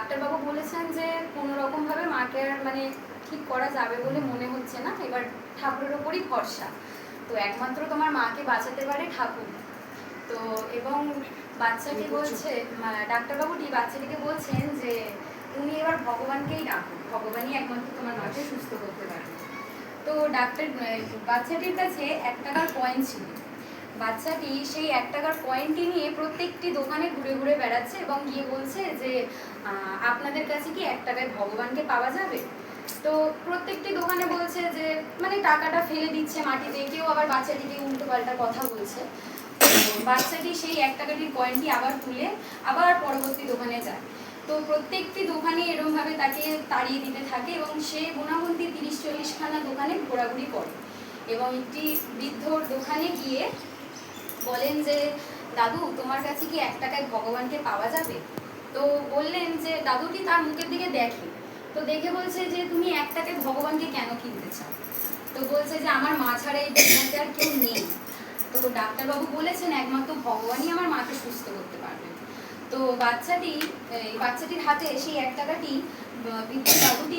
ডাক্তারবাবু বলেছেন যে কোনো রকমভাবে মাকে মানে ঠিক করা যাবে বলে মনে হচ্ছে না, এবার ঠাকুরের ওপরই ভরসা। তো একমাত্র তোমার মাকে বাঁচাতে পারে ঠাকুর। তো এবং বাচ্চাটি বলছে, ডাক্তারবাবুটি বাচ্চাটিকে বলছেন যে তুমি এবার ভগবানকেই ডাকো, ভগবানই একমাত্র তোমার মাকে সুস্থ করতে পারবে। তো বাচ্চাটির কাছে 1 টাকার কয়েন ছিল। বাচ্চাটি সেই 1 টাকার কয়েনটি নিয়ে প্রত্যেকটি দোকানে ঘুরে ঘুরে বেড়াচ্ছে এবং গিয়ে বলছে যে আপনাদের কাছে কি 1 টাকায় ভগবানকে পাওয়া যাবে? তো প্রত্যেকটি দোকানে বলছে যে মানে টাকাটা ফেলে দিচ্ছে মাটিতে, কেউ আবার বাচ্চাটিকে উল্টো পাল্টা কথা বলছে। বাচ্চাটি সেই 1 টাকাটির কয়েনটি আবার তুলে আবার পরবর্তী দোকানে যায়। তো প্রত্যেকটি দোকানে এরকমভাবে তাকে তাড়িয়ে দিতে থাকে এবং সে গোনাগুনতি 30-40 খানা দোকানে ঘোরাঘুরি করে এবং একটি বৃদ্ধর দোকানে গিয়ে বলেন যে দাদু তোমার কাছে কি 1 টাকায় ভগবানকে পাওয়া যাবে? তো বললেন যে দাদুটি তার মুখের দিকে দেখে, তো দেখে বলছে যে তুমি 1 টাকায় ভগবানকে কেন কিনতে চাও? তো বলছে যে আমার মা ছাড়া এই দুনিয়াতে আর কেউ নেই। তো ডাক্তারবাবু বলেছেন একমাত্র ভগবানই আমার মাকে সুস্থ করতে পারবে। তো বাচ্চাটির হাতে সেই 1 টাকাটি বৃদ্ধ দাদুটি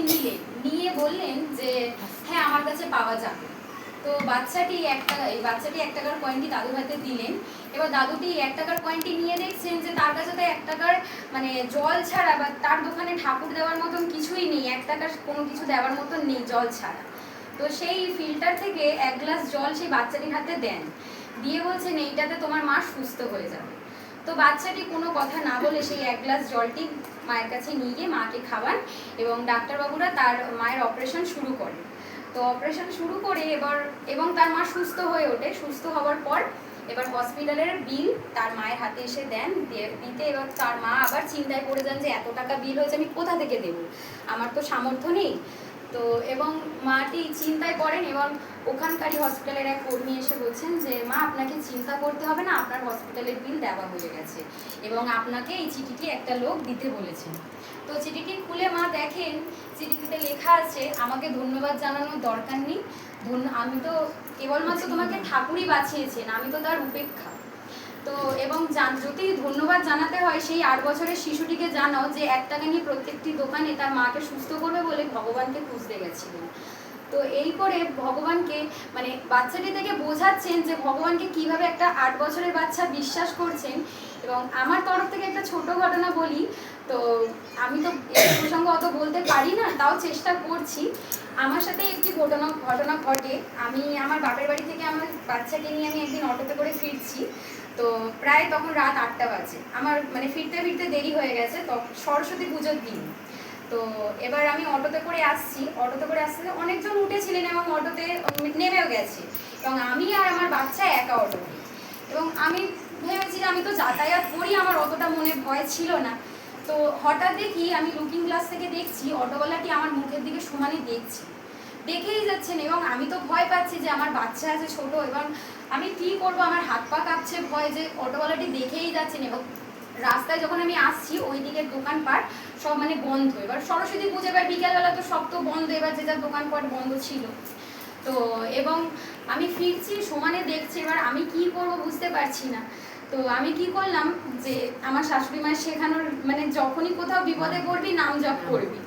নিয়ে বললেন যে হ্যাঁ আমার কাছে পাওয়া যাবে। তো বাচ্চাটি 1 টাকার কয়েনটি দাদুর হাতে দিলেন। এবার দাদুটি 1 টাকার কয়েনটি নিয়ে দেখছেন যে তার কাছে তো 1 টাকার মানে জল ছাড়া বা তার দোকানে ঠাকুর দেওয়ার মতন কিছুই নেই, 1 টাকার কোনো কিছু দেওয়ার মতন নেই জল ছাড়া। তো সেই ফিল্টার থেকে 1 গ্লাস জল সেই বাচ্চাটির হাতে দেন, দিয়ে বলছেন এইটাতে তোমার মা সুস্থ হয়ে যাবে। তো বাচ্চাটি কোনো কথা না বলে সেই 1 গ্লাস জলটি মায়ের কাছে নিয়ে গিয়ে মাকে খাওয়ান এবং ডাক্তারবাবুরা তার মায়ের অপারেশন শুরু করে। তো অপারেশন শুরু করে এবং তার মা সুস্থ হয়ে ওঠে। সুস্থ হওয়ার পর এবার হসপিটালের বিল তার মায়ের হাতে এসে দেন, দিতে এবার তার মা আবার চিন্তায় পড়ে যান যে এত টাকা বিল হয়েছে আমি কোথা থেকে দেবো, আমার তো সামর্থ্য নেই। তো এবং মাটি চিন্তায় পড়েন এবং ওখানকারই হসপিটালের এক কর্মী এসে বলছেন যে মা আপনাকে চিন্তা করতে হবে না, আপনার হসপিটালের বিল দেওয়া হয়ে গেছে এবং আপনাকে এই চিঠিটি একটা লোক দিতে বলেছেন। তো চিঠিটি খুলে মা দেখেন, চিঠিটিতে লেখা আছে আমাকে ধন্যবাদ জানানোর দরকার নেই, আমি তো কেবলমাত্র তোমাকে ঠাকুরই বাঁচিয়েছেন, আমি তো তার উপেক্ষা। তো এবং যদি ধন্যবাদ জানাতে হয় সেই 8 বছরের শিশুটিকে জানাও যে 1 টাকা নিয়ে প্রত্যেকটি দোকানে তার মাকে সুস্থ করবে বলে ভগবানকে খুঁজতে গেছিলেন। তো এই করে ভগবানকে মানে বাচ্চাটি থেকে বোঝাচ্ছেন যে ভগবানকে কিভাবে একটা 8 বছরের বাচ্চা বিশ্বাস করছেন। এবং আমার তরফ থেকে একটা ছোট ঘটনা বলি। তো আমি তো এই প্রসঙ্গ অত বলতে পারি না, তাও চেষ্টা করছি। আমার সাথে একটি ঘটনা ঘটে। আমি আমার বাপের বাড়ি থেকে আমার বাচ্চাকে নিয়ে আমি একদিন অটোতে করে ফিরছি। তো প্রায় তখন রাত 8টা বাজে, আমার মানে ফিরতে ফিরতে দেরি হয়ে গেছে, তো সরস্বতী পুজোর দিন। তো এবার আমি অটোতে করে আসতে অনেকজন উঠেছিলেন এবং অটোতে নেমেও গেছে এবং আমি আর আমার বাচ্চা একা অটোতে। এবং আমি ভেবেছি যে আমি তো যাতায়াত করি, আমার অতটা মনে ভয় ছিল না। তো হঠাৎ দেখি আমি লুকিং গ্লাস থেকে দেখছি অটোওয়ালাটি আমার মুখের দিকে সমানে দেখেই যাচ্ছেন এবং আমি তো ভয় পাচ্ছি যে আমার বাচ্চা আছে ছোট, এবং আমি কি করব, আমার হাত পা কাঁপছে ভয় যে অটোওয়ালাটি দেখেই যাচ্ছেন। এবং রাস্তায় যখন আমি আসছি ওই দিকের দোকানপাট সব মানে বন্ধ, এবার সরস্বতী পুজো, এবার বিকেলবেলা তো সব তো বন্ধ, এবার যে যার দোকানপাট বন্ধ ছিল। তো এবং আমি ফিরছি সমানে দেখছি, এবার আমি কি করব বুঝতে পারছি না। তো আমি কি করলাম যে আমার শাশুড়ি মায়ের শেখানোর মানে যখনই কোথাও বিপদে পড়বি নাম জপ করবি,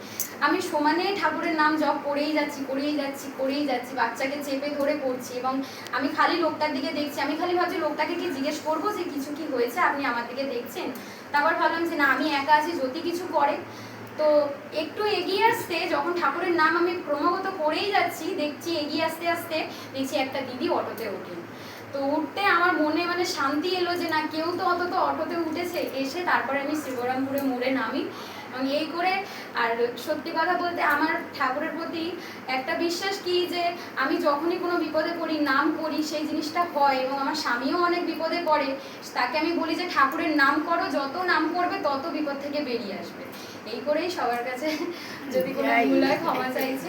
আমি সমানে ঠাকুরের নাম জপ করেই যাচ্ছি, বাচ্চাকে চেপে ধরে করছি এবং আমি খালি লোকটার দিকে দেখছি। আমি খালি ভাবছি লোকটাকে কি জিজ্ঞেস করবো যে কিছু কি হয়েছে, আপনি আমার দিকে দেখছেন? তারপর ভাবলাম যে না, আমি একা আছি, যদি কিছু করে। তো একটু এগিয়ে আসতে যখন ঠাকুরের নাম আমি ক্রমাগত করেই যাচ্ছি, দেখছি এগিয়ে আসতে আসতে দেখছি একটা দিদি অটোতে ওঠেন। তো উঠতে আমার মনে মানে শান্তি এলো যে না, কেউ তো অন্তত অটোতে উঠেছে। এসে তারপরে আমি শ্রীবরামপুরে মোড়ে নামি এবং এই করে। আর সত্যি কথা বলতে আমার ঠাকুরের প্রতি একটা বিশ্বাস কি যে আমি যখনই কোনো বিপদে পড়ি নাম করি সেই জিনিসটা হয়। এবং আমার স্বামীও অনেক বিপদে পড়ে, তাকে আমি বলি যে ঠাকুরের নাম করো, যত নাম করবে তত বিপদ থেকে বেরিয়ে আসবে। এই করেই সবার কাছে যদি কোনো ভুল হয় ক্ষমা চাইছি।